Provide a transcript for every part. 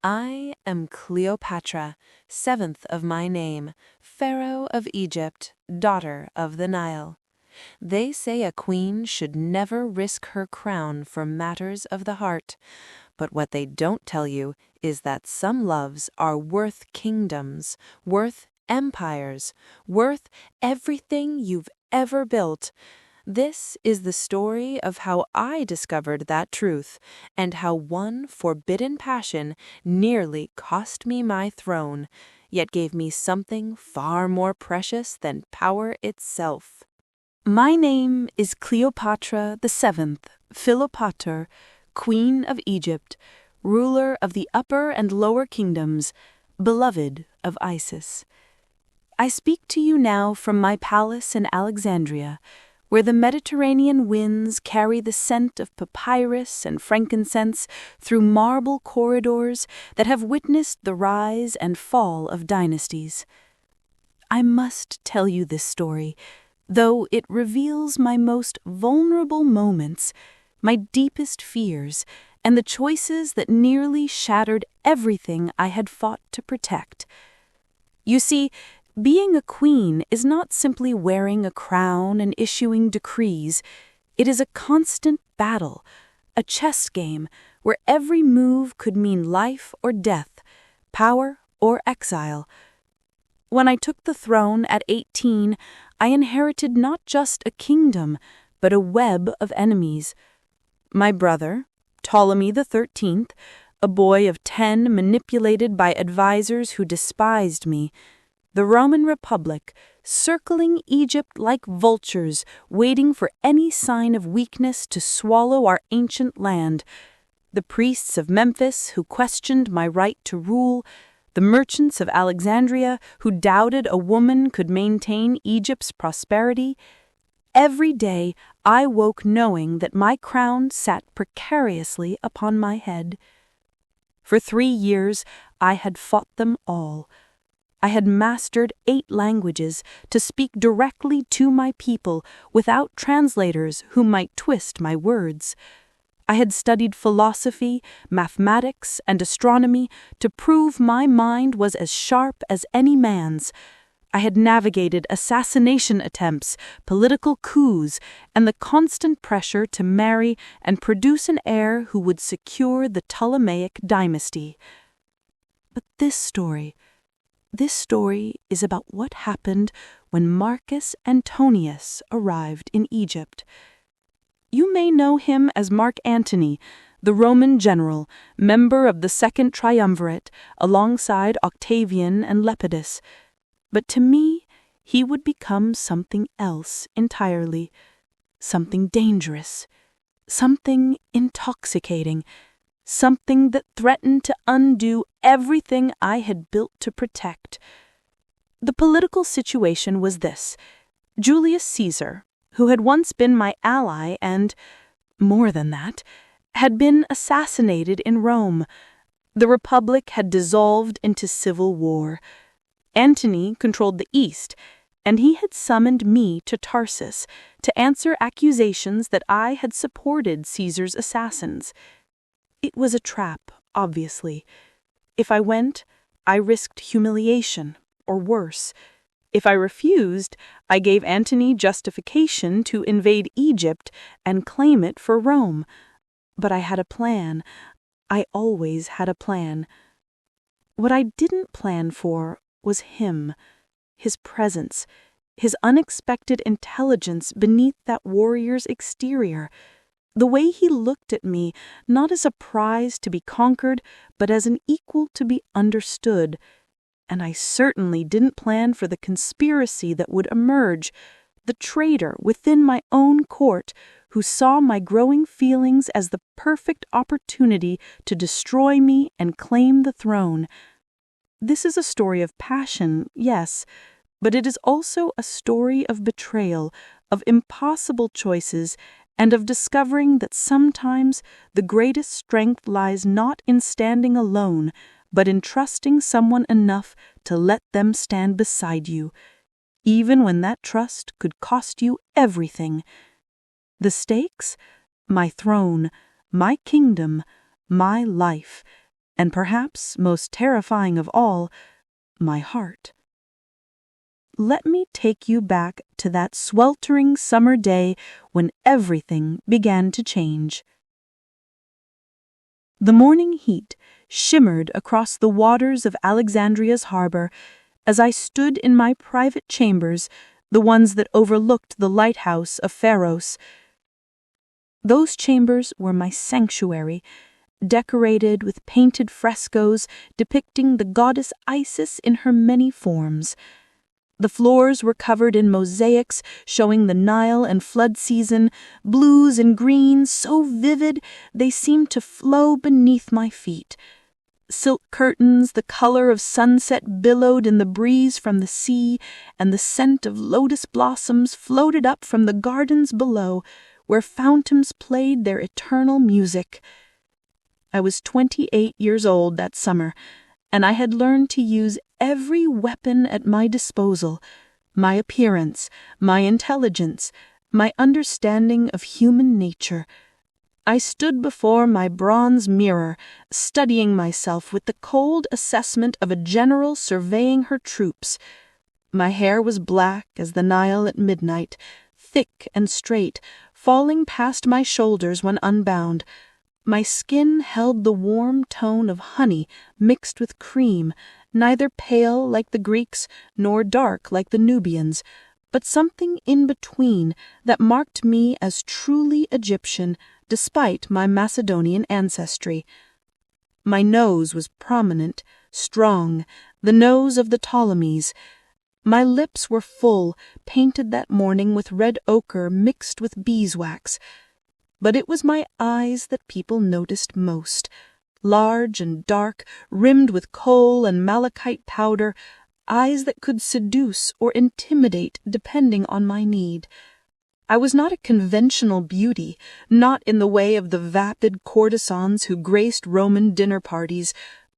I am Cleopatra, seventh of my name, Pharaoh of Egypt, daughter of the Nile. They say a queen should never risk her crown for matters of the heart, but what they don't tell you is that some loves are worth kingdoms, worth empires, worth everything you've ever built. This is the story of how I discovered that truth, and how one forbidden passion nearly cost me my throne, yet gave me something far more precious than power itself. My name is Cleopatra VII Philopator, Queen of Egypt, ruler of the upper and lower kingdoms, beloved of Isis. I speak to you now from my palace in Alexandria, where the Mediterranean winds carry the scent of papyrus and frankincense through marble corridors that have witnessed the rise and fall of dynasties. I must tell you this story, though it reveals my most vulnerable moments, my deepest fears, and the choices that nearly shattered everything I had fought to protect. You see, being a queen is not simply wearing a crown and issuing decrees. It is a constant battle, a chess game where every move could mean life or death, power or exile. When I took the throne at 18, I inherited not just a kingdom, but a web of enemies. My brother, Ptolemy XIII, a boy of 10 manipulated by advisors who despised me, the Roman Republic, circling Egypt like vultures, waiting for any sign of weakness to swallow our ancient land, the priests of Memphis who questioned my right to rule, the merchants of Alexandria who doubted a woman could maintain Egypt's prosperity. Every day I woke knowing that my crown sat precariously upon my head. For 3 years I had fought them all. I had mastered 8 languages to speak directly to my people without translators who might twist my words. I had studied philosophy, mathematics, and astronomy to prove my mind was as sharp as any man's. I had navigated assassination attempts, political coups, and the constant pressure to marry and produce an heir who would secure the Ptolemaic dynasty. But this story is about what happened when Marcus Antonius arrived in Egypt. You may know him as Mark Antony, the Roman general, member of the second triumvirate, alongside Octavian and Lepidus. But to me, he would become something else entirely, something dangerous, something intoxicating, something that threatened to undo everything I had built to protect. The political situation was this: Julius Caesar, who had once been my ally and, more than that, had been assassinated in Rome. The Republic had dissolved into civil war. Antony controlled the East, and he had summoned me to Tarsus to answer accusations that I had supported Caesar's assassins. It was a trap, obviously. If I went, I risked humiliation, or worse. If I refused, I gave Antony justification to invade Egypt and claim it for Rome. But I had a plan. I always had a plan. What I didn't plan for was him, his presence, his unexpected intelligence beneath that warrior's exterior. The way he looked at me, not as a prize to be conquered, but as an equal to be understood. And I certainly didn't plan for the conspiracy that would emerge, the traitor within my own court who saw my growing feelings as the perfect opportunity to destroy me and claim the throne. This is a story of passion, yes, but it is also a story of betrayal, of impossible choices, and of discovering that sometimes the greatest strength lies not in standing alone, but in trusting someone enough to let them stand beside you, even when that trust could cost you everything. The stakes? My throne, my kingdom, my life, and perhaps most terrifying of all, my heart. Let me take you back to that sweltering summer day when everything began to change. The morning heat shimmered across the waters of Alexandria's harbor as I stood in my private chambers, the ones that overlooked the lighthouse of Pharos. Those chambers were my sanctuary, decorated with painted frescoes depicting the goddess Isis in her many forms. The floors were covered in mosaics showing the Nile and flood season, blues and greens so vivid they seemed to flow beneath my feet. Silk curtains the color of sunset billowed in the breeze from the sea, and the scent of lotus blossoms floated up from the gardens below, where fountains played their eternal music. I was 28 years old that summer, and I had learned to use every weapon at my disposal: my appearance, my intelligence, my understanding of human nature. I stood before my bronze mirror, studying myself with the cold assessment of a general surveying her troops. My hair was black as the Nile at midnight, thick and straight, falling past my shoulders when unbound. My skin held the warm tone of honey mixed with cream, neither pale like the Greeks nor dark like the Nubians, but something in between that marked me as truly Egyptian despite my Macedonian ancestry. My nose was prominent, strong, the nose of the Ptolemies. My lips were full, painted that morning with red ochre mixed with beeswax. But it was my eyes that people noticed most, large and dark, rimmed with kohl and malachite powder, eyes that could seduce or intimidate depending on my need. I was not a conventional beauty, not in the way of the vapid courtesans who graced Roman dinner parties,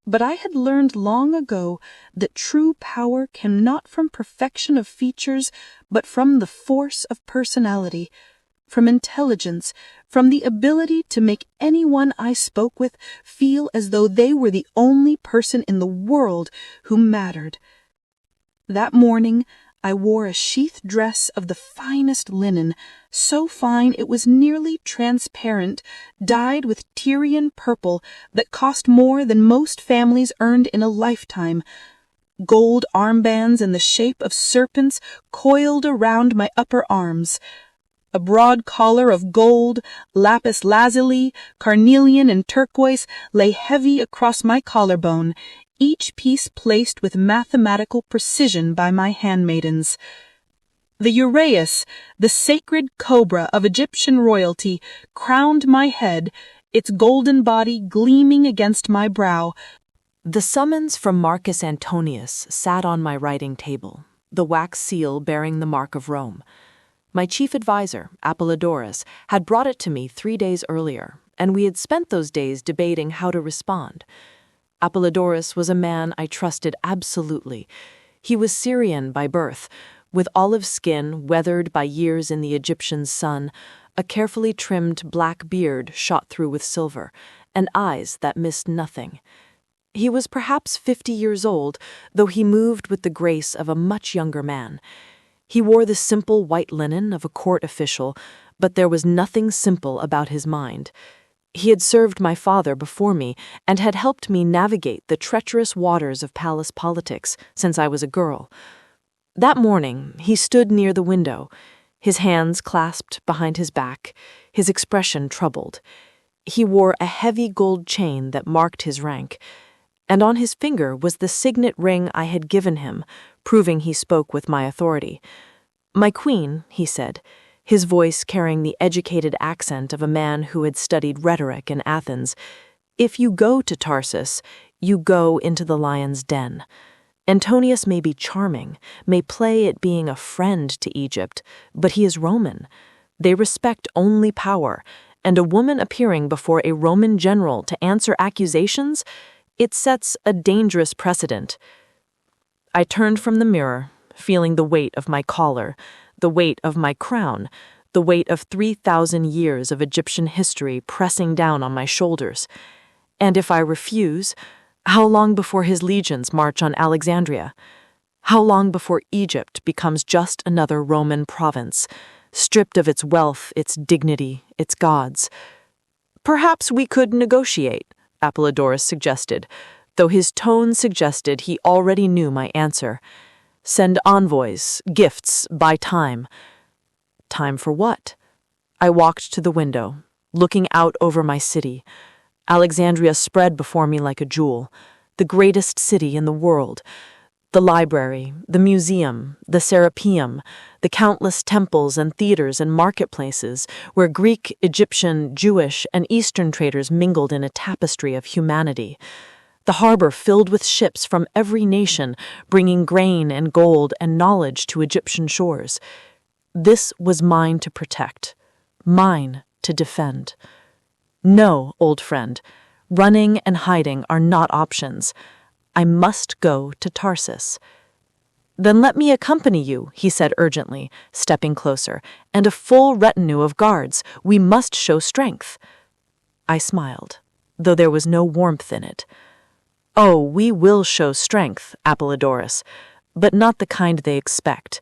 but I had learned long ago that true power came not from perfection of features, but from the force of personality, from intelligence, from the ability to make anyone I spoke with feel as though they were the only person in the world who mattered. That morning, I wore a sheath dress of the finest linen, so fine it was nearly transparent, dyed with Tyrian purple that cost more than most families earned in a lifetime. Gold armbands in the shape of serpents coiled around my upper arms. A broad collar of gold, lapis lazuli, carnelian, and turquoise lay heavy across my collarbone, each piece placed with mathematical precision by my handmaidens. The uraeus, the sacred cobra of Egyptian royalty, crowned my head, its golden body gleaming against my brow. The summons from Marcus Antonius sat on my writing table, the wax seal bearing the mark of Rome. My chief advisor, Apollodorus, had brought it to me 3 days earlier, and we had spent those days debating how to respond. Apollodorus was a man I trusted absolutely. He was Syrian by birth, with olive skin weathered by years in the Egyptian sun, a carefully trimmed black beard shot through with silver, and eyes that missed nothing. He was perhaps 50 years old, though he moved with the grace of a much younger man. He wore the simple white linen of a court official, but there was nothing simple about his mind. He had served my father before me and had helped me navigate the treacherous waters of palace politics since I was a girl. That morning, he stood near the window, his hands clasped behind his back, his expression troubled. He wore a heavy gold chain that marked his rank, and on his finger was the signet ring I had given him, proving he spoke with my authority. "My queen," he said, his voice carrying the educated accent of a man who had studied rhetoric in Athens, "if you go to Tarsus, you go into the lion's den. Antonius may be charming, may play at being a friend to Egypt, but he is Roman. They respect only power, and a woman appearing before a Roman general to answer accusations, it sets a dangerous precedent." I turned from the mirror, feeling the weight of my collar, the weight of my crown, the weight of 3,000 years of Egyptian history pressing down on my shoulders. And if I refuse, how long before his legions march on Alexandria? How long before Egypt becomes just another Roman province, stripped of its wealth, its dignity, its gods? Perhaps we could negotiate, Apollodorus suggested, though his tone suggested he already knew my answer. Send envoys, gifts, buy time. Time for what? I walked to the window, looking out over my city. Alexandria spread before me like a jewel, the greatest city in the world. The library, the museum, the Serapeum, the countless temples and theaters and marketplaces where Greek, Egyptian, Jewish, and Eastern traders mingled in a tapestry of humanity. The harbor filled with ships from every nation, bringing grain and gold and knowledge to Egyptian shores. This was mine to protect, mine to defend. No, old friend, running and hiding are not options. I must go to Tarsus. Then let me accompany you, he said urgently, stepping closer, and a full retinue of guards. We must show strength. I smiled, though there was no warmth in it. Oh, we will show strength, Apollodorus, but not the kind they expect.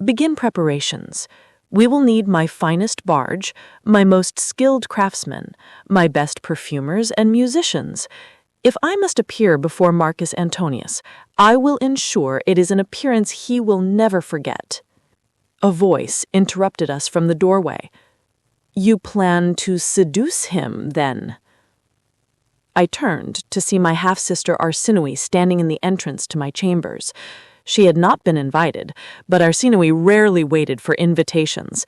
Begin preparations. We will need my finest barge, my most skilled craftsmen, my best perfumers and musicians. If I must appear before Marcus Antonius, I will ensure it is an appearance he will never forget. A voice interrupted us from the doorway. You plan to seduce him, then? I turned to see my half-sister Arsinoe standing in the entrance to my chambers. She had not been invited, but Arsinoe rarely waited for invitations.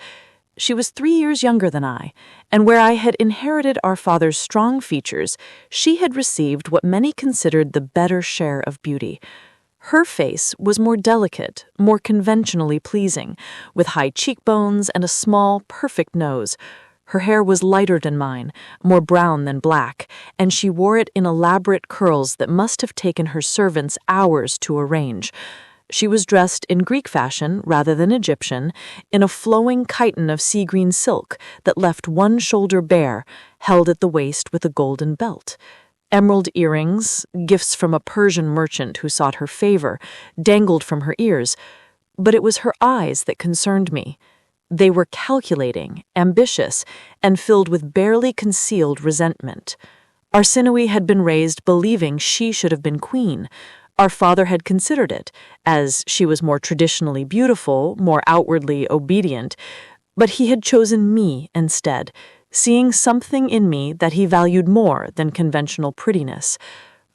She was 3 years younger than I, and where I had inherited our father's strong features, she had received what many considered the better share of beauty. Her face was more delicate, more conventionally pleasing, with high cheekbones and a small, perfect nose. Her hair was lighter than mine, more brown than black, and she wore it in elaborate curls that must have taken her servants hours to arrange. She was dressed in Greek fashion rather than Egyptian, in a flowing chiton of sea-green silk that left one shoulder bare, held at the waist with a golden belt. Emerald earrings, gifts from a Persian merchant who sought her favor, dangled from her ears, but it was her eyes that concerned me. They were calculating, ambitious, and filled with barely concealed resentment. Arsinoe had been raised believing she should have been queen. Our father had considered it, as she was more traditionally beautiful, more outwardly obedient, but he had chosen me instead, seeing something in me that he valued more than conventional prettiness.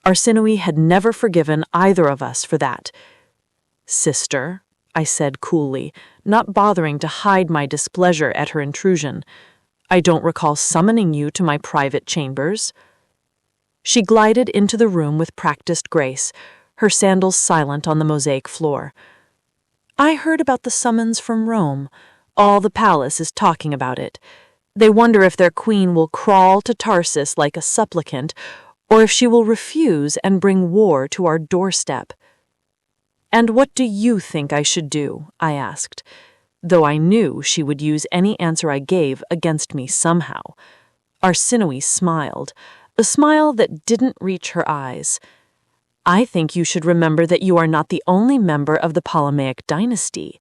Arsinoe had never forgiven either of us for that. Sister, I said coolly, not bothering to hide my displeasure at her intrusion, I don't recall summoning you to my private chambers. She glided into the room with practiced grace, her sandals silent on the mosaic floor. I heard about the summons from Rome. All the palace is talking about it. They wonder if their queen will crawl to Tarsus like a supplicant, or if she will refuse and bring war to our doorstep. And what do you think I should do? I asked, though I knew she would use any answer I gave against me somehow. Arsinoe smiled, a smile that didn't reach her eyes. I think you should remember that you are not the only member of the Ptolemaic dynasty.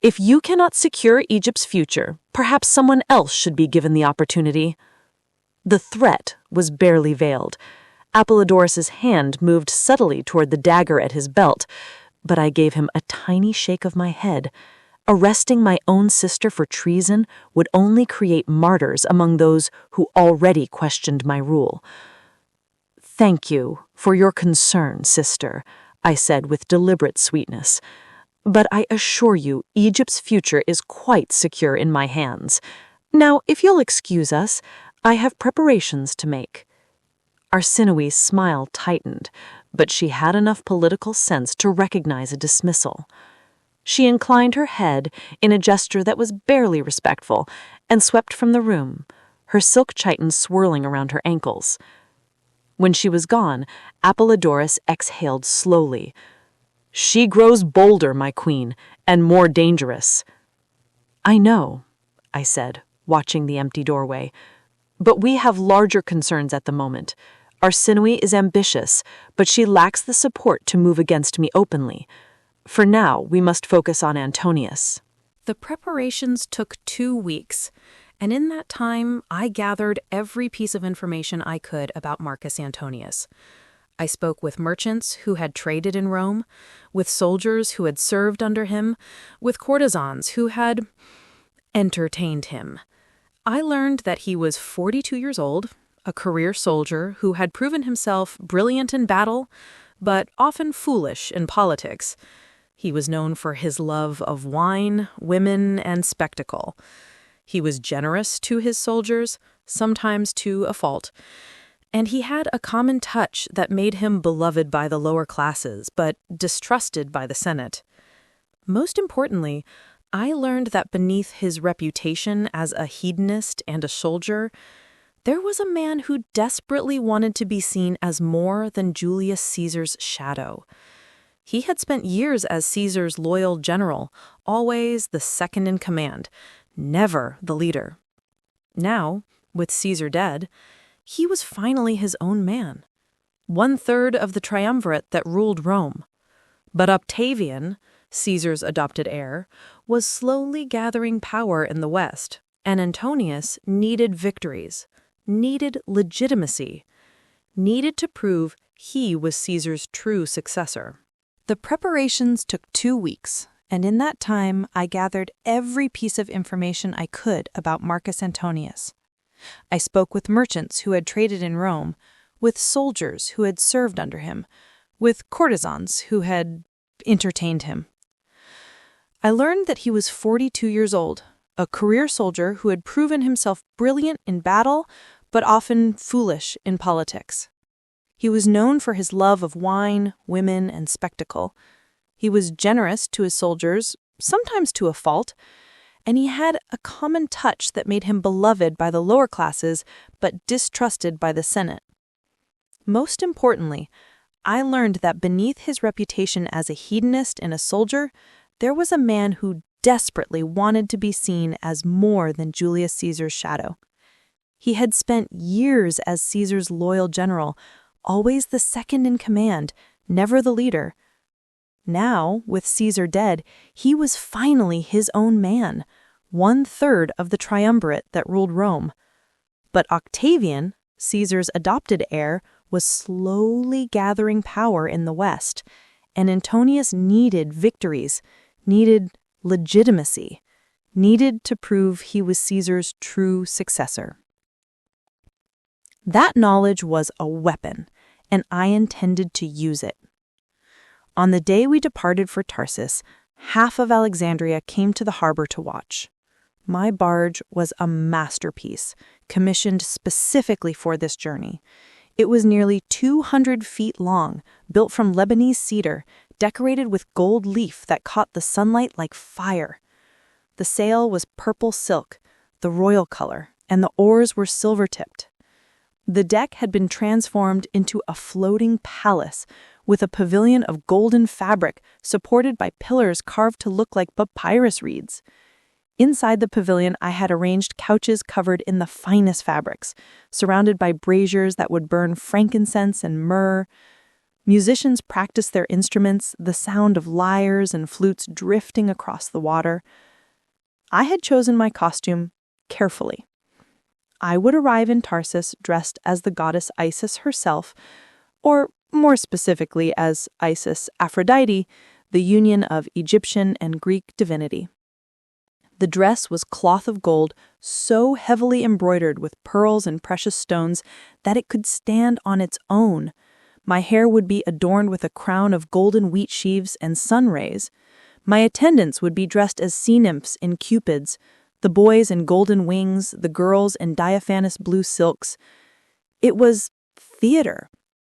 If you cannot secure Egypt's future, perhaps someone else should be given the opportunity. The threat was barely veiled. Apollodorus's hand moved subtly toward the dagger at his belt, but I gave him a tiny shake of my head. Arresting my own sister for treason would only create martyrs among those who already questioned my rule. Thank you for your concern, sister, I said with deliberate sweetness. But I assure you Egypt's future is quite secure in my hands. Now, if you'll excuse us, I have preparations to make. Arsinoe's smile tightened, but she had enough political sense to recognize a dismissal. She inclined her head in a gesture that was barely respectful and swept from the room, her silk chiton swirling around her ankles. When she was gone, Apollodorus exhaled slowly. She grows bolder, my queen, and more dangerous. I know, I said, watching the empty doorway, but we have larger concerns at the moment. Arsinoe is ambitious, but she lacks the support to move against me openly. For now, we must focus on Antonius." The preparations took 2 weeks, and in that time I gathered every piece of information I could about Marcus Antonius. I spoke with merchants who had traded in Rome, with soldiers who had served under him, with courtesans who had entertained him. I learned that he was 42 years old, a career soldier who had proven himself brilliant in battle, but often foolish in politics. He was known for his love of wine, women, and spectacle. He was generous to his soldiers, sometimes to a fault. And he had a common touch that made him beloved by the lower classes, but distrusted by the Senate. Most importantly, I learned that beneath his reputation as a hedonist and a soldier, there was a man who desperately wanted to be seen as more than Julius Caesar's shadow. He had spent years as Caesar's loyal general, always the second in command, never the leader. Now, with Caesar dead, he was finally his own man, 1/3 of the triumvirate that ruled Rome. But Octavian, Caesar's adopted heir, was slowly gathering power in the West, and Antonius needed victories, needed legitimacy, needed to prove he was Caesar's true successor. The preparations took 2 weeks, and in that time I gathered every piece of information I could about Marcus Antonius. I spoke with merchants who had traded in Rome, with soldiers who had served under him, with courtesans who had entertained him. I learned that he was 42 years old, a career soldier who had proven himself brilliant in battle, but often foolish in politics. He was known for his love of wine, women, and spectacle. He was generous to his soldiers, sometimes to a fault, and he had a common touch that made him beloved by the lower classes, but distrusted by the Senate. Most importantly, I learned that beneath his reputation as a hedonist and a soldier, there was a man who desperately wanted to be seen as more than Julius Caesar's shadow. He had spent years as Caesar's loyal general, always the second in command, never the leader. Now, with Caesar dead, he was finally his own man, 1/3 of the triumvirate that ruled Rome. But Octavian, Caesar's adopted heir, was slowly gathering power in the West, and Antonius needed victories, needed legitimacy, needed to prove he was Caesar's true successor. That knowledge was a weapon, and I intended to use it. On the day we departed for Tarsus, half of Alexandria came to the harbor to watch. My barge was a masterpiece, commissioned specifically for this journey. It was nearly 200 feet long, built from Lebanese cedar, decorated with gold leaf that caught the sunlight like fire. The sail was purple silk, the royal color, and the oars were silver-tipped. The deck had been transformed into a floating palace with a pavilion of golden fabric supported by pillars carved to look like papyrus reeds. Inside the pavilion, I had arranged couches covered in the finest fabrics, surrounded by braziers that would burn frankincense and myrrh. Musicians practiced their instruments, the sound of lyres and flutes drifting across the water. I had chosen my costume carefully. I would arrive in Tarsus dressed as the goddess Isis herself, or more specifically as Isis Aphrodite, the union of Egyptian and Greek divinity. The dress was cloth of gold, so heavily embroidered with pearls and precious stones that it could stand on its own. My hair would be adorned with a crown of golden wheat sheaves and sun rays. My attendants would be dressed as sea nymphs in cupids, the boys in golden wings, the girls in diaphanous blue silks. It was theater,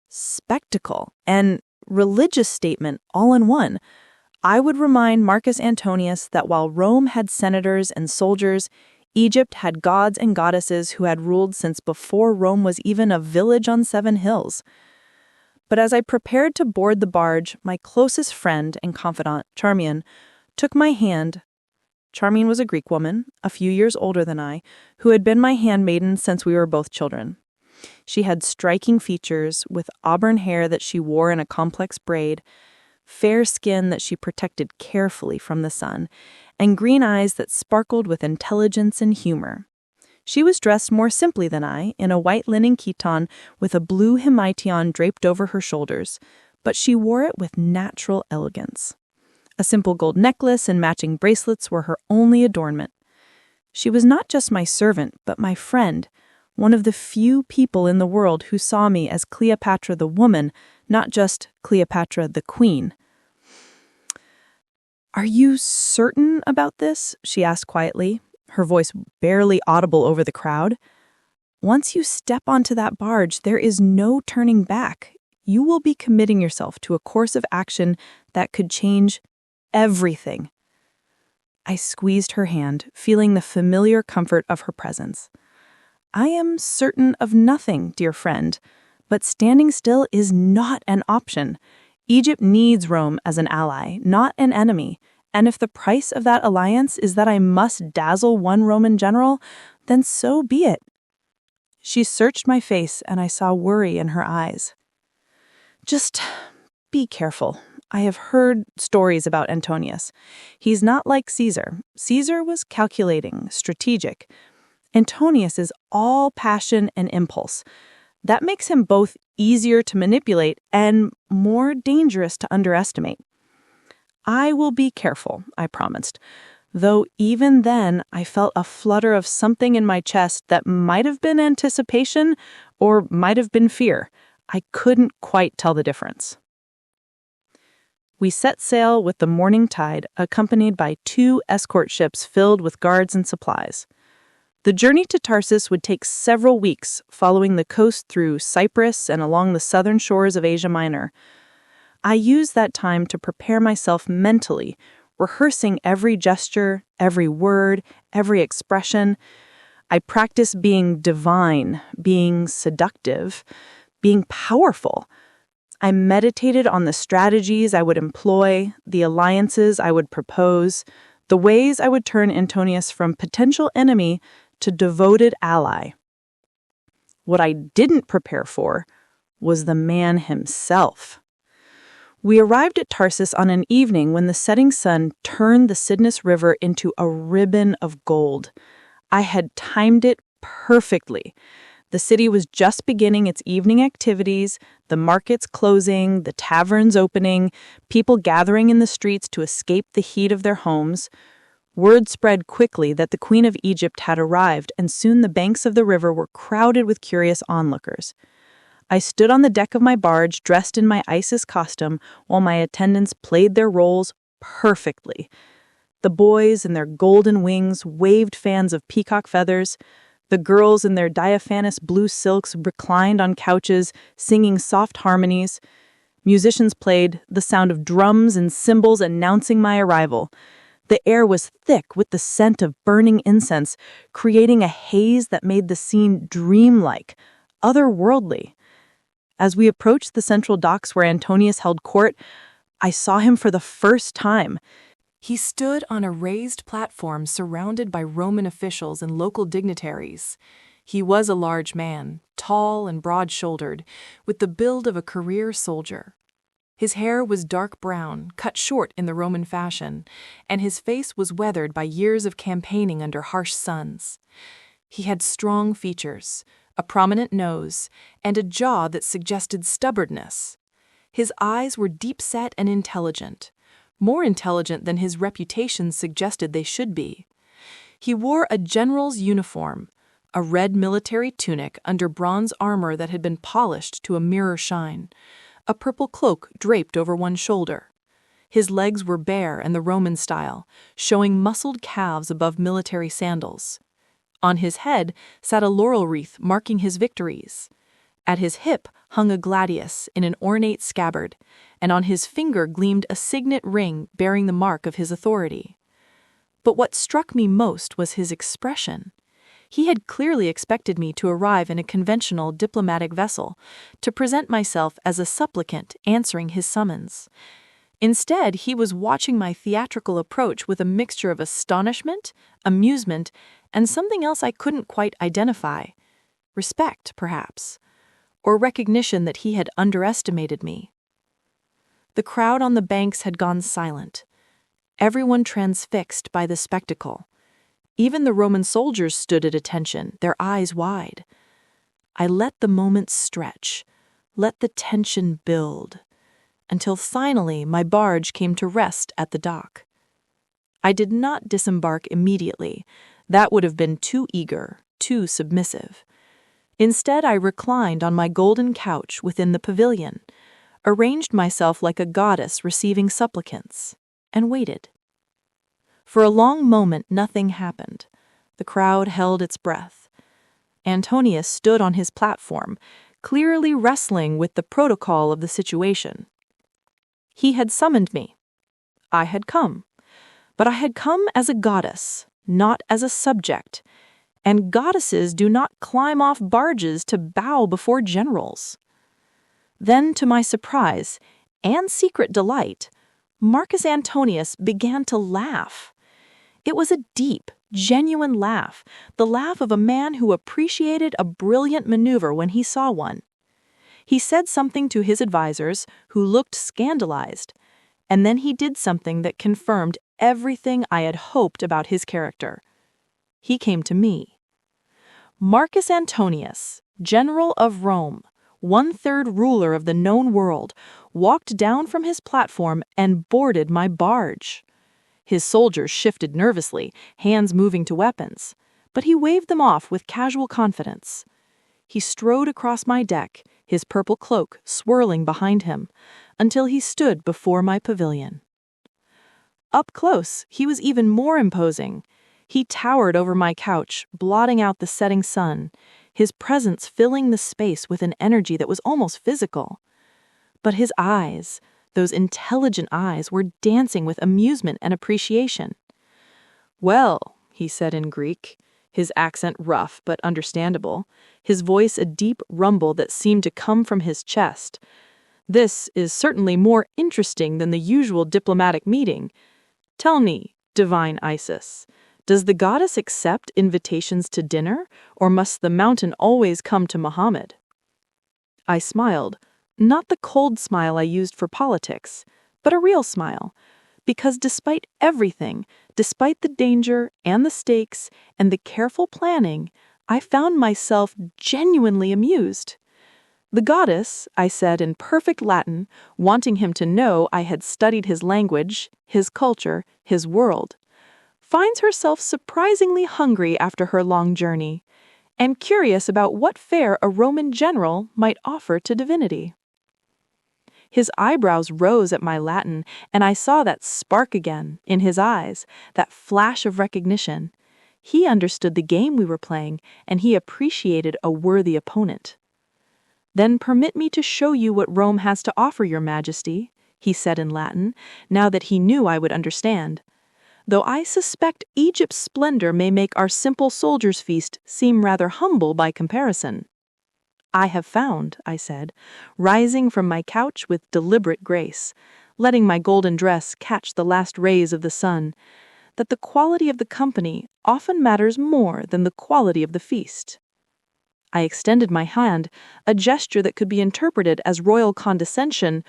spectacle, and religious statement all in one. I would remind Marcus Antonius that while Rome had senators and soldiers, Egypt had gods and goddesses who had ruled since before Rome was even a village on 7 hills. But as I prepared to board the barge, my closest friend and confidant, Charmian, took my hand. Charmian was a Greek woman, a few years older than I, who had been my handmaiden since we were both children. She had striking features, with auburn hair that she wore in a complex braid, fair skin that she protected carefully from the sun, and green eyes that sparkled with intelligence and humor. She was dressed more simply than I, in a white linen chiton with a blue himation draped over her shoulders, but she wore it with natural elegance. A simple gold necklace and matching bracelets were her only adornment. She was not just my servant, but my friend, one of the few people in the world who saw me as Cleopatra the woman, not just Cleopatra the queen. "Are you certain about this?" she asked quietly, her voice barely audible over the crowd. "Once you step onto that barge, there is no turning back. You will be committing yourself to a course of action that could change everything." I squeezed her hand, feeling the familiar comfort of her presence. "I am certain of nothing, dear friend, but standing still is not an option. Egypt needs Rome as an ally, not an enemy. And if the price of that alliance is that I must dazzle one Roman general, then so be it." She searched my face, and I saw worry in her eyes. "Just be careful. I have heard stories about Antonius. He's not like Caesar. Caesar was calculating, strategic. Antonius is all passion and impulse. That makes him both easier to manipulate and more dangerous to underestimate." "I will be careful," I promised, though even then I felt a flutter of something in my chest that might have been anticipation or might have been fear. I couldn't quite tell the difference. We set sail with the morning tide, accompanied by 2 escort ships filled with guards and supplies. The journey to Tarsus would take several weeks, following the coast through Cyprus and along the southern shores of Asia Minor. I used that time to prepare myself mentally, rehearsing every gesture, every word, every expression. I practiced being divine, being seductive, being powerful. I meditated on the strategies I would employ, the alliances I would propose, the ways I would turn Antonius from potential enemy to devoted ally. What I didn't prepare for was the man himself. We arrived at Tarsus on an evening when the setting sun turned the Cydnus River into a ribbon of gold. I had timed it perfectly. The city was just beginning its evening activities, the markets closing, the taverns opening, people gathering in the streets to escape the heat of their homes. Word spread quickly that the Queen of Egypt had arrived, and soon the banks of the river were crowded with curious onlookers. I stood on the deck of my barge, dressed in my Isis costume, while my attendants played their roles perfectly. The boys in their golden wings waved fans of peacock feathers. The girls in their diaphanous blue silks reclined on couches, singing soft harmonies. Musicians played, the sound of drums and cymbals announcing my arrival. The air was thick with the scent of burning incense, creating a haze that made the scene dreamlike, otherworldly. As we approached the central docks where Antonius held court, I saw him for the first time. He stood on a raised platform surrounded by Roman officials and local dignitaries. He was a large man, tall and broad-shouldered, with the build of a career soldier. His hair was dark brown, cut short in the Roman fashion, and his face was weathered by years of campaigning under harsh suns. He had strong features, a prominent nose, and a jaw that suggested stubbornness. His eyes were deep-set and intelligent, more intelligent than his reputation suggested they should be. He wore a general's uniform, a red military tunic under bronze armor that had been polished to a mirror shine, a purple cloak draped over one shoulder. His legs were bare in the Roman style, showing muscled calves above military sandals. On his head sat a laurel wreath marking his victories. At his hip hung a gladius in an ornate scabbard, and on his finger gleamed a signet ring bearing the mark of his authority. But what struck me most was his expression. He had clearly expected me to arrive in a conventional diplomatic vessel, to present myself as a supplicant answering his summons. Instead, he was watching my theatrical approach with a mixture of astonishment, amusement, and something else I couldn't quite identify. Respect, perhaps. or recognition that he had underestimated me. The crowd on the banks had gone silent, everyone transfixed by the spectacle. Even the Roman soldiers stood at attention, their eyes wide. I let the moment stretch, let the tension build, until finally my barge came to rest at the dock. I did not disembark immediately. That would have been too eager, too submissive. Instead, I reclined on my golden couch within the pavilion, arranged myself like a goddess receiving supplicants, and waited. For a long moment, nothing happened. The crowd held its breath. Antonius stood on his platform, clearly wrestling with the protocol of the situation. He had summoned me. I had come. But I had come as a goddess, not as a subject, and goddesses do not climb off barges to bow before generals. Then, to my surprise and secret delight, Marcus Antonius began to laugh. It was a deep, genuine laugh, the laugh of a man who appreciated a brilliant maneuver when he saw one. He said something to his advisors, who looked scandalized, and then he did something that confirmed everything I had hoped about his character. He came to me. Marcus Antonius, general of Rome, 1/3 ruler of the known world, walked down from his platform and boarded my barge. His soldiers shifted nervously, hands moving to weapons, but he waved them off with casual confidence. He strode across my deck, his purple cloak swirling behind him, until he stood before my pavilion. Up close, he was even more imposing. He towered over my couch, blotting out the setting sun, his presence filling the space with an energy that was almost physical. But his eyes, those intelligent eyes, were dancing with amusement and appreciation. "Well," he said in Greek, his accent rough but understandable, his voice a deep rumble that seemed to come from his chest. "This is certainly more interesting than the usual diplomatic meeting. Tell me, divine Isis, does the goddess accept invitations to dinner, or must the mountain always come to Muhammad?" I smiled, not the cold smile I used for politics, but a real smile, because despite everything, despite the danger and the stakes and the careful planning, I found myself genuinely amused. "The goddess," I said in perfect Latin, wanting him to know I had studied his language, his culture, his world, "finds herself surprisingly hungry after her long journey, and curious about what fare a Roman general might offer to divinity." His eyebrows rose at my Latin, and I saw that spark again in his eyes, that flash of recognition. He understood the game we were playing, and he appreciated a worthy opponent. "Then permit me to show you what Rome has to offer, your majesty," he said in Latin, now that he knew I would understand. "Though I suspect Egypt's splendor may make our simple soldiers' feast seem rather humble by comparison." "I have found," I said, rising from my couch with deliberate grace, letting my golden dress catch the last rays of the sun, "that the quality of the company often matters more than the quality of the feast." I extended my hand, a gesture that could be interpreted as royal condescension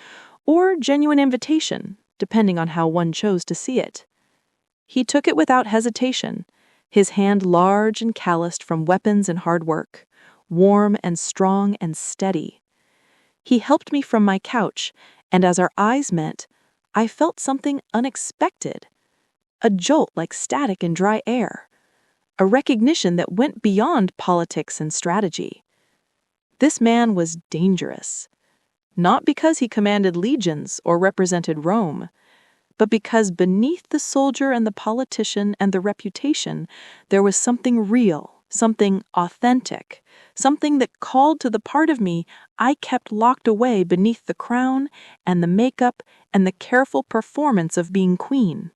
or genuine invitation, depending on how one chose to see it. He took it without hesitation, his hand large and calloused from weapons and hard work, warm and strong and steady. He helped me from my couch, and as our eyes met, I felt something unexpected, a jolt like static in dry air, a recognition that went beyond politics and strategy. This man was dangerous, not because he commanded legions or represented Rome, but because beneath the soldier and the politician and the reputation, there was something real, something authentic, something that called to the part of me I kept locked away beneath the crown and the makeup and the careful performance of being queen.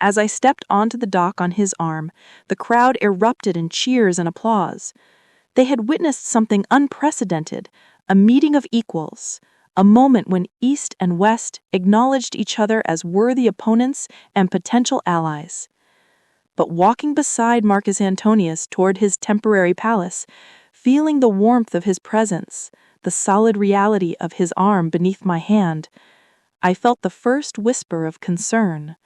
As I stepped onto the dock on his arm, the crowd erupted in cheers and applause. They had witnessed something unprecedented, a meeting of equals, a moment when East and West acknowledged each other as worthy opponents and potential allies. But walking beside Marcus Antonius toward his temporary palace, feeling the warmth of his presence, the solid reality of his arm beneath my hand, I felt the first whisper of concern.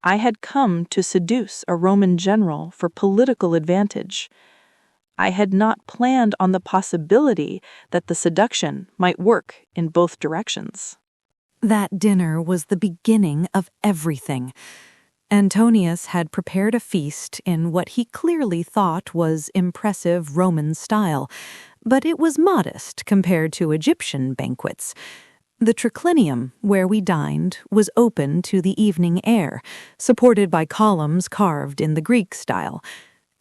I had come to seduce a Roman general for political advantage. I had not planned on the possibility that the seduction might work in both directions. That dinner was the beginning of everything. Antonius had prepared a feast in what he clearly thought was impressive Roman style, but it was modest compared to Egyptian banquets. The triclinium, where we dined, was open to the evening air, supported by columns carved in the Greek style.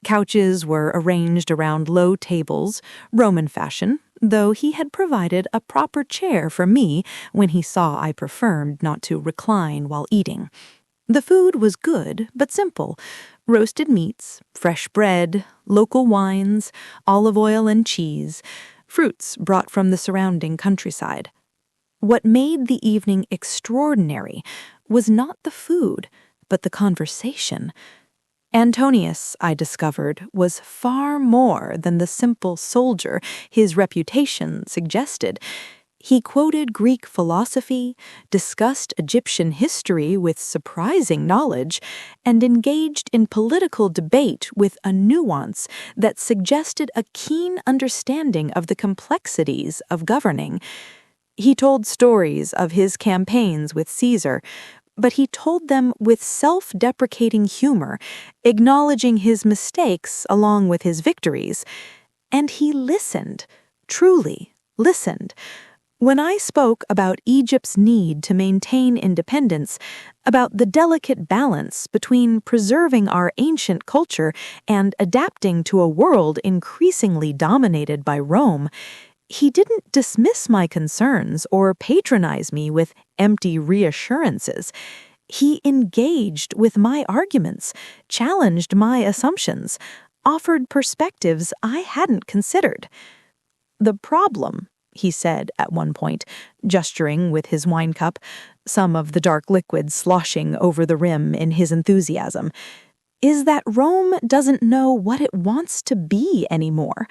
Couches were arranged around low tables, Roman fashion, though he had provided a proper chair for me when he saw I preferred not to recline while eating. The food was good but simple: roasted meats, fresh bread, local wines, olive oil and cheese, fruits brought from the surrounding countryside. What made the evening extraordinary was not the food, but the conversation. Antonius, I discovered, was far more than the simple soldier his reputation suggested. He quoted Greek philosophy, discussed Egyptian history with surprising knowledge, and engaged in political debate with a nuance that suggested a keen understanding of the complexities of governing. He told stories of his campaigns with Caesar, but he told them with self-deprecating humor, acknowledging his mistakes along with his victories. And he listened, truly listened. When I spoke about Egypt's need to maintain independence, about the delicate balance between preserving our ancient culture and adapting to a world increasingly dominated by Rome, he didn't dismiss my concerns or patronize me with empty reassurances. He engaged with my arguments, challenged my assumptions, offered perspectives I hadn't considered. "The problem," he said at one point, gesturing with his wine cup, some of the dark liquid sloshing over the rim in his enthusiasm, "is that Rome doesn't know what it wants to be anymore.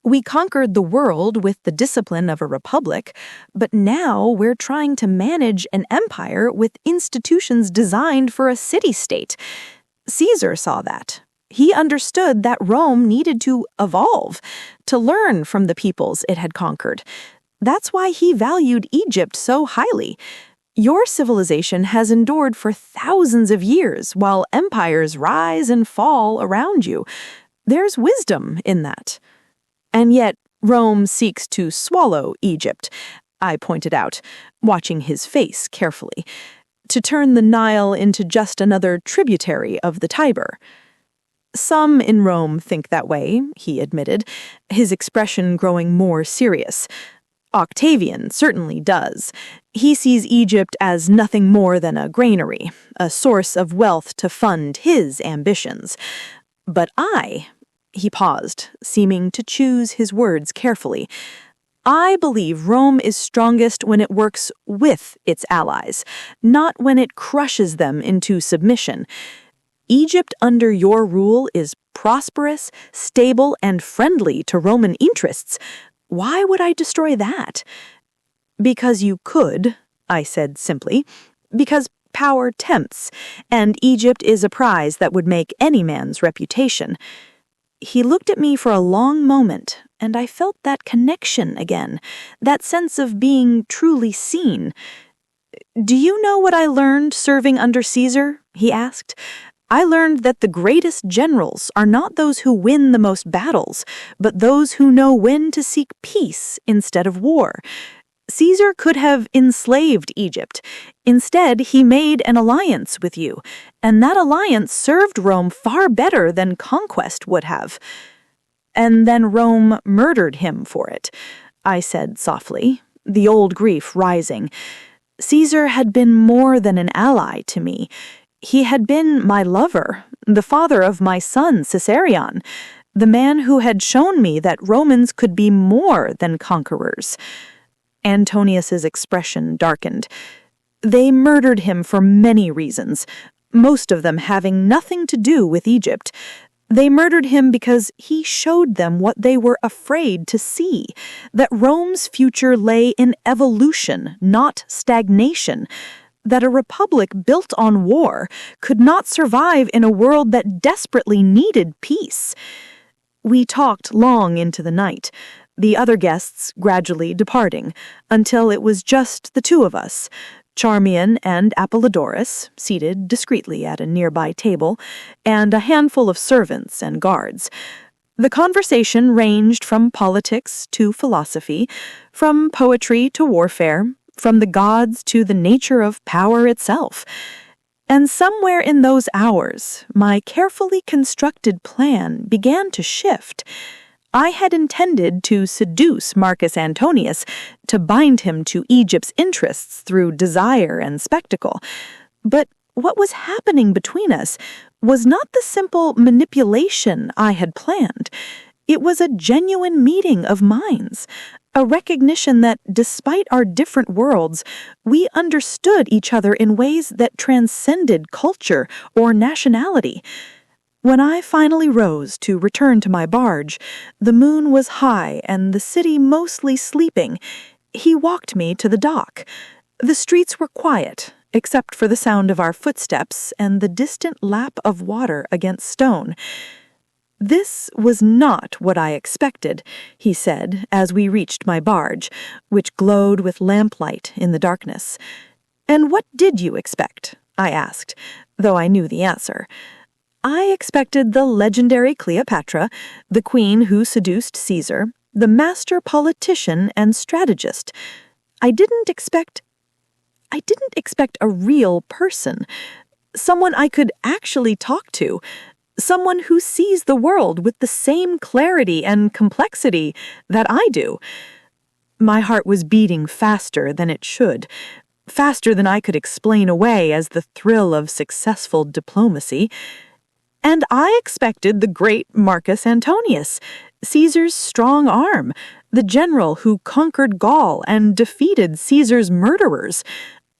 We conquered the world with the discipline of a republic, but now we're trying to manage an empire with institutions designed for a city-state. Caesar saw that. He understood that Rome needed to evolve, to learn from the peoples it had conquered. That's why he valued Egypt so highly. Your civilization has endured for thousands of years while empires rise and fall around you. There's wisdom in that. And yet, Rome seeks to swallow Egypt," I pointed out, watching his face carefully, "to turn the Nile into just another tributary of the Tiber." "Some in Rome think that way," he admitted, his expression growing more serious. "Octavian certainly does. He sees Egypt as nothing more than a granary, a source of wealth to fund his ambitions. But He paused, seeming to choose his words carefully. "I believe Rome is strongest when it works with its allies, not when it crushes them into submission. Egypt under your rule is prosperous, stable, and friendly to Roman interests. Why would I destroy that?" "Because you could," I said simply. "Because power tempts, and Egypt is a prize that would make any man's reputation." He looked at me for a long moment, and I felt that connection again, that sense of being truly seen. "Do you know what I learned serving under Caesar?" he asked. "I learned that the greatest generals are not those who win the most battles, but those who know when to seek peace instead of war. Caesar could have enslaved Egypt. Instead, he made an alliance with you, and that alliance served Rome far better than conquest would have." "And then Rome murdered him for it," I said softly, the old grief rising. "Caesar had been more than an ally to me. He had been my lover, the father of my son Caesarion, the man who had shown me that Romans could be more than conquerors." Antonius's expression darkened. "They murdered him for many reasons, most of them having nothing to do with Egypt. They murdered him because he showed them what they were afraid to see, that Rome's future lay in evolution, not stagnation, that a republic built on war could not survive in a world that desperately needed peace. We talked long into the night, the other guests gradually departing, until it was just the two of us, Charmian and Apollodorus, seated discreetly at a nearby table, and a handful of servants and guards. The conversation ranged from politics to philosophy, from poetry to warfare, from the gods to the nature of power itself. And somewhere in those hours, my carefully constructed plan began to shift. I had intended to seduce Marcus Antonius, to bind him to Egypt's interests through desire and spectacle. But what was happening between us was not the simple manipulation I had planned. It was a genuine meeting of minds, a recognition that despite our different worlds, we understood each other in ways that transcended culture or nationality. When I finally rose to return to my barge, the moon was high and the city mostly sleeping. He walked me to the dock. The streets were quiet, except for the sound of our footsteps and the distant lap of water against stone. "This was not what I expected," he said as we reached my barge, which glowed with lamplight in the darkness. "And what did you expect?" I asked, though I knew the answer. I expected the legendary Cleopatra, the queen who seduced Caesar, the master politician and strategist. I didn't expect a real person, someone I could actually talk to, someone who sees the world with the same clarity and complexity that I do. My heart was beating faster than it should, faster than I could explain away as the thrill of successful diplomacy. And I expected the great Marcus Antonius, Caesar's strong arm, the general who conquered Gaul and defeated Caesar's murderers.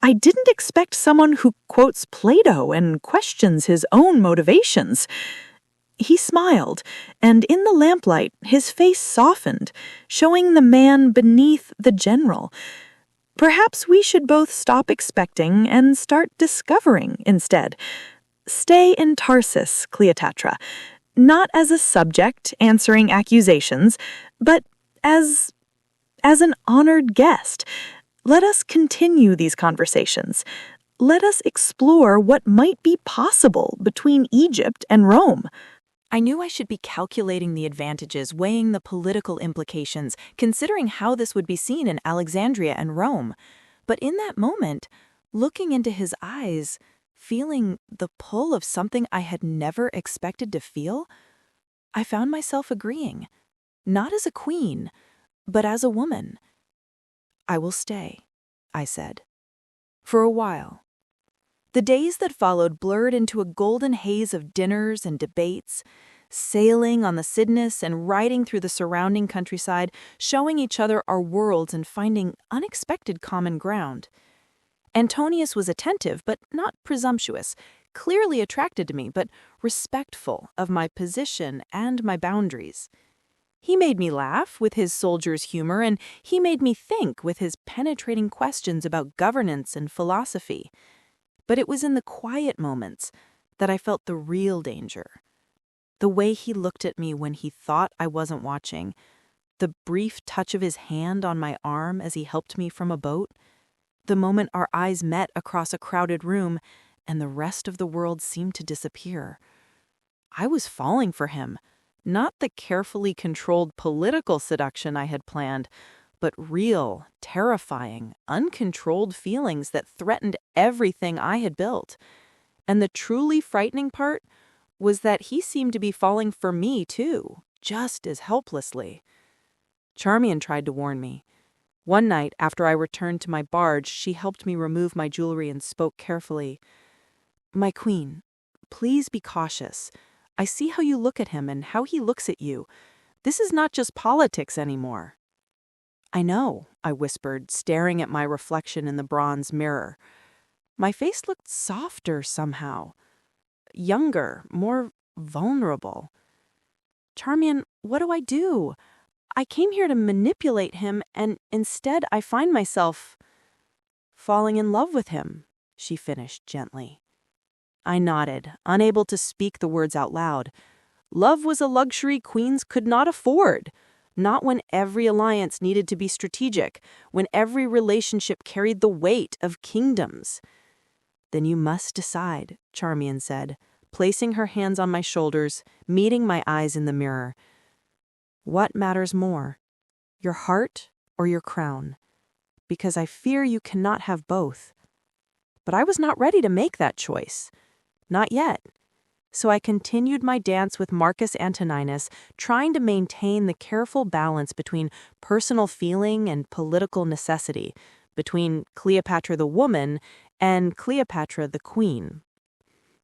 I didn't expect someone who quotes Plato and questions his own motivations. He smiled, and in the lamplight his face softened, showing the man beneath the general. Perhaps we should both stop expecting and start discovering instead. Stay in Tarsus, Cleopatra, not as a subject answering accusations, but as an honored guest. Let us continue these conversations. Let us explore what might be possible between Egypt and Rome. I knew I should be calculating the advantages, weighing the political implications, considering how this would be seen in Alexandria and Rome. But in that moment, looking into his eyes, feeling the pull of something I had never expected to feel, I found myself agreeing, not as a queen, but as a woman. "I will stay," I said. "For a while." The days that followed blurred into a golden haze of dinners and debates, sailing on the Cydnus and riding through the surrounding countryside, showing each other our worlds and finding unexpected common ground. Antonius was attentive, but not presumptuous, clearly attracted to me, but respectful of my position and my boundaries. He made me laugh with his soldier's humor, and he made me think with his penetrating questions about governance and philosophy. But it was in the quiet moments that I felt the real danger. The way he looked at me when he thought I wasn't watching, the brief touch of his hand on my arm as he helped me from a boat, the moment our eyes met across a crowded room and the rest of the world seemed to disappear. I was falling for him, not the carefully controlled political seduction I had planned, but real, terrifying, uncontrolled feelings that threatened everything I had built. And the truly frightening part was that he seemed to be falling for me too, just as helplessly. Charmian tried to warn me. One night, after I returned to my barge, she helped me remove my jewelry and spoke carefully. "My queen, please be cautious. I see how you look at him and how he looks at you. This is not just politics anymore." "I know," I whispered, staring at my reflection in the bronze mirror. My face looked softer somehow. Younger, more vulnerable. Charmian, what do I do? I came here to manipulate him, and instead I find myself falling in love with him, she finished gently. I nodded, unable to speak the words out loud. Love was a luxury queens could not afford. Not when every alliance needed to be strategic, when every relationship carried the weight of kingdoms. Then you must decide, Charmian said, placing her hands on my shoulders, meeting my eyes in the mirror. What matters more, your heart or your crown? Because I fear you cannot have both. But I was not ready to make that choice. Not yet. So I continued my dance with Marcus Antoninus, trying to maintain the careful balance between personal feeling and political necessity, between Cleopatra the woman and Cleopatra the queen.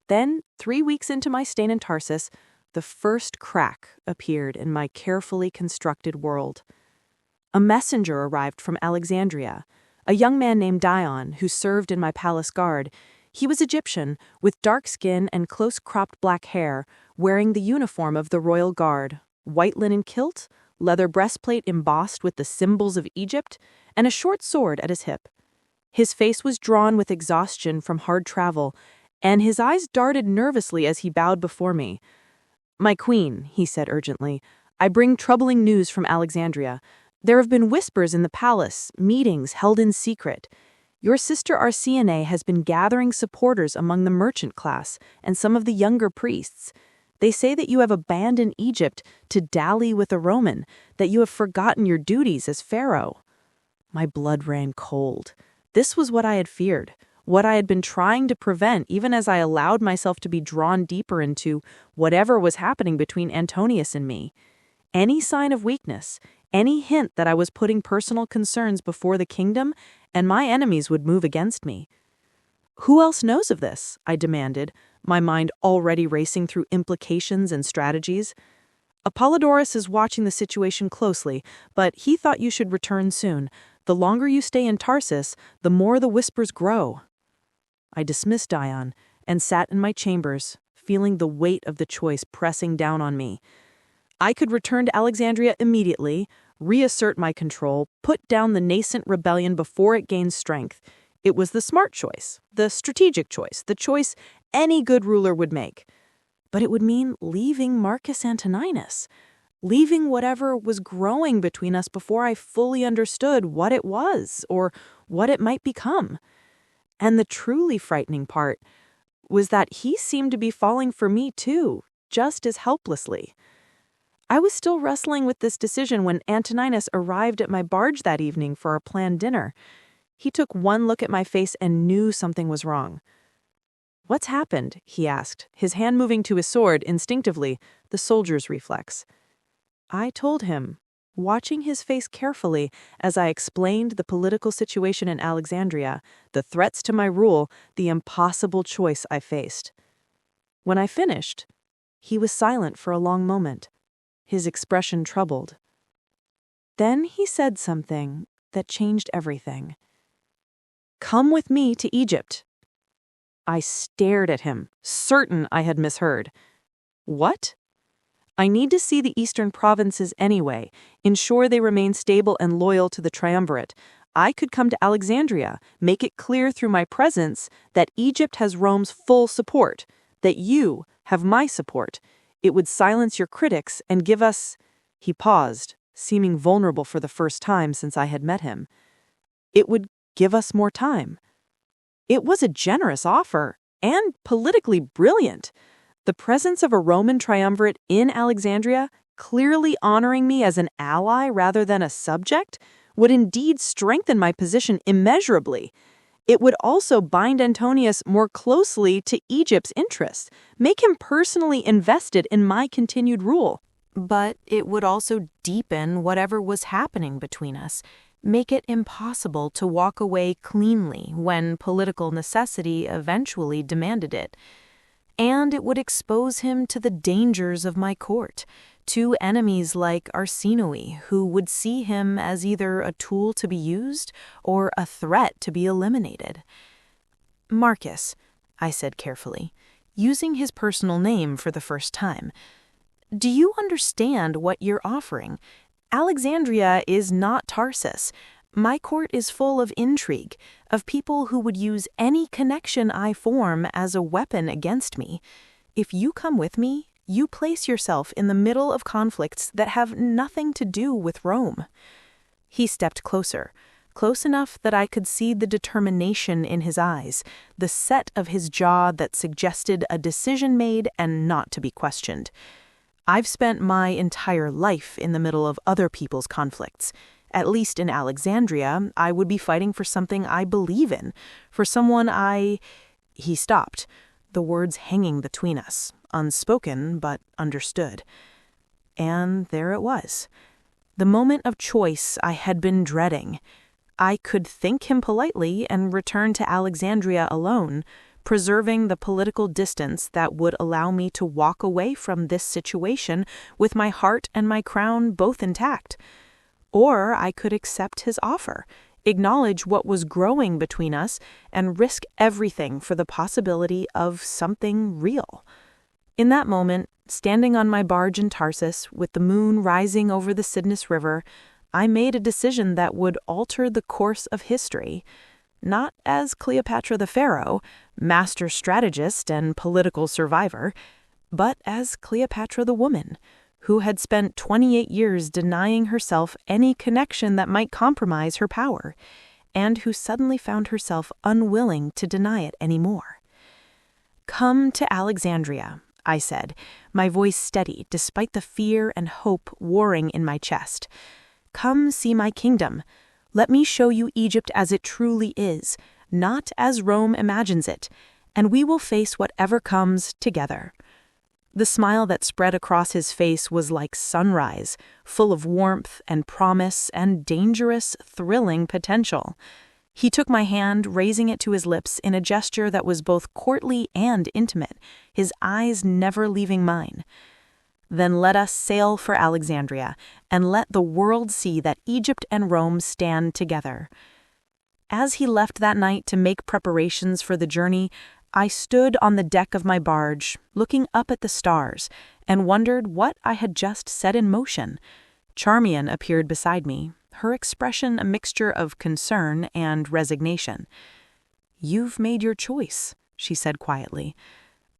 Then, 3 weeks into my stay in Tarsus, the first crack appeared in my carefully constructed world. A messenger arrived from Alexandria, a young man named Dion who served in my palace guard. He was Egyptian, with dark skin and close-cropped black hair, wearing the uniform of the royal guard, white linen kilt, leather breastplate embossed with the symbols of Egypt, and a short sword at his hip. His face was drawn with exhaustion from hard travel, and his eyes darted nervously as he bowed before me. "My queen," he said urgently, "I bring troubling news from Alexandria. There have been whispers in the palace, meetings held in secret. Your sister Arsinoe has been gathering supporters among the merchant class and some of the younger priests. They say that you have abandoned Egypt to dally with a Roman, that you have forgotten your duties as pharaoh." My blood ran cold. This was what I had feared, what I had been trying to prevent even as I allowed myself to be drawn deeper into whatever was happening between Antonius and me. Any sign of weakness, any hint that I was putting personal concerns before the kingdom, and my enemies would move against me. "Who else knows of this?" I demanded, my mind already racing through implications and strategies. "Apollodorus is watching the situation closely, but he thought you should return soon. The longer you stay in Tarsus, the more the whispers grow." I dismissed Dion and sat in my chambers, feeling the weight of the choice pressing down on me. I could return to Alexandria immediately, reassert my control, put down the nascent rebellion before it gained strength. It was the smart choice, the strategic choice, the choice any good ruler would make. But it would mean leaving Marcus Antoninus, leaving whatever was growing between us before I fully understood what it was or what it might become. And the truly frightening part was that he seemed to be falling for me too, just as helplessly. I was still wrestling with this decision when Antoninus arrived at my barge that evening for our planned dinner. He took one look at my face and knew something was wrong. "What's happened?" he asked, his hand moving to his sword instinctively, the soldier's reflex. I told him, watching his face carefully as I explained the political situation in Alexandria, the threats to my rule, the impossible choice I faced. When I finished, he was silent for a long moment, his expression troubled. Then he said something that changed everything. "Come with me to Egypt." I stared at him, certain I had misheard. "What?" "I need to see the eastern provinces anyway, ensure they remain stable and loyal to the triumvirate. I could come to Alexandria, make it clear through my presence that Egypt has Rome's full support, that you have my support. It would silence your critics and give us—" He paused, seeming vulnerable for the first time since I had met him. "It would give us more time." It was a generous offer, and politically brilliant. The presence of a Roman triumvirate in Alexandria, clearly honoring me as an ally rather than a subject, would indeed strengthen my position immeasurably. It would also bind Antonius more closely to Egypt's interests, make him personally invested in my continued rule. But it would also deepen whatever was happening between us, make it impossible to walk away cleanly when political necessity eventually demanded it. And it would expose him to the dangers of my court, to enemies like Arsinoe, who would see him as either a tool to be used or a threat to be eliminated. "Marcus," I said carefully, using his personal name for the first time, Do you understand what you're offering? Alexandria is not Tarsus. My court is full of intrigue, of people who would use any connection I form as a weapon against me. If you come with me, you place yourself in the middle of conflicts that have nothing to do with Rome." He stepped closer, close enough that I could see the determination in his eyes, the set of his jaw that suggested a decision made and not to be questioned. I've spent my entire life in the middle of other people's conflicts. At least in Alexandria, I would be fighting for something I believe in, for someone I... He stopped, the words hanging between us, unspoken but understood. And there it was. The moment of choice I had been dreading. I could thank him politely and return to Alexandria alone, preserving the political distance that would allow me to walk away from this situation with my heart and my crown both intact. Or I could accept his offer, acknowledge what was growing between us, and risk everything for the possibility of something real. In that moment, standing on my barge in Tarsus, with the moon rising over the Cydnus River, I made a decision that would alter the course of history. Not as Cleopatra the Pharaoh, master strategist and political survivor, but as Cleopatra the woman, who had spent 28 years denying herself any connection that might compromise her power, and who suddenly found herself unwilling to deny it anymore. "Come to Alexandria," I said, my voice steady despite the fear and hope warring in my chest. "Come see my kingdom. Let me show you Egypt as it truly is, not as Rome imagines it, and we will face whatever comes together." The smile that spread across his face was like sunrise, full of warmth and promise and dangerous, thrilling potential. He took my hand, raising it to his lips in a gesture that was both courtly and intimate, his eyes never leaving mine. "Then let us sail for Alexandria, and let the world see that Egypt and Rome stand together." As he left that night to make preparations for the journey, I stood on the deck of my barge, looking up at the stars, and wondered what I had just set in motion. Charmian appeared beside me, her expression a mixture of concern and resignation. "You've made your choice," she said quietly.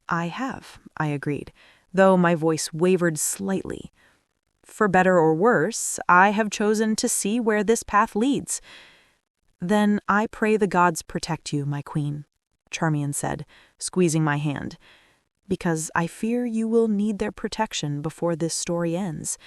"I have," I agreed, though my voice wavered slightly. "For better or worse, I have chosen to see where this path leads." "Then I pray the gods protect you, my queen," Charmian said, squeezing my hand, "because I fear you will need their protection before this story ends."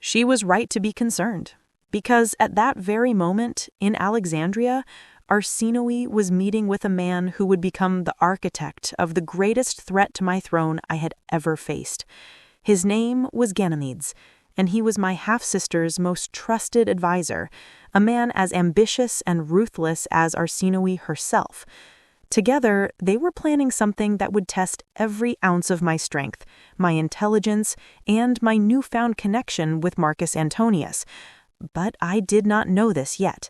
She was right to be concerned, because at that very moment, in Alexandria, Arsinoe was meeting with a man who would become the architect of the greatest threat to my throne I had ever faced. His name was Ganymedes, and he was my half-sister's most trusted advisor, a man as ambitious and ruthless as Arsinoe herself. Together, they were planning something that would test every ounce of my strength, my intelligence, and my newfound connection with Marcus Antonius. But I did not know this yet.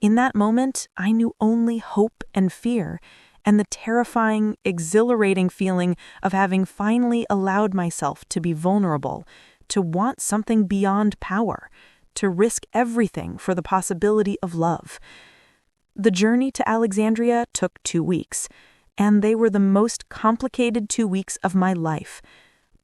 In that moment, I knew only hope and fear, and the terrifying, exhilarating feeling of having finally allowed myself to be vulnerable, to want something beyond power, to risk everything for the possibility of love. The journey to Alexandria took 2 weeks, and they were the most complicated 2 weeks of my life.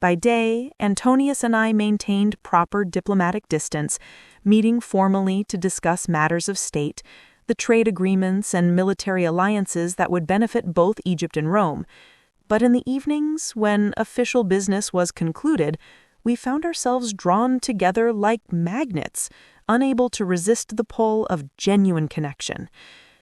By day, Antonius and I maintained proper diplomatic distance, meeting formally to discuss matters of state, the trade agreements and military alliances that would benefit both Egypt and Rome. But in the evenings, when official business was concluded, we found ourselves drawn together like magnets, unable to resist the pull of genuine connection.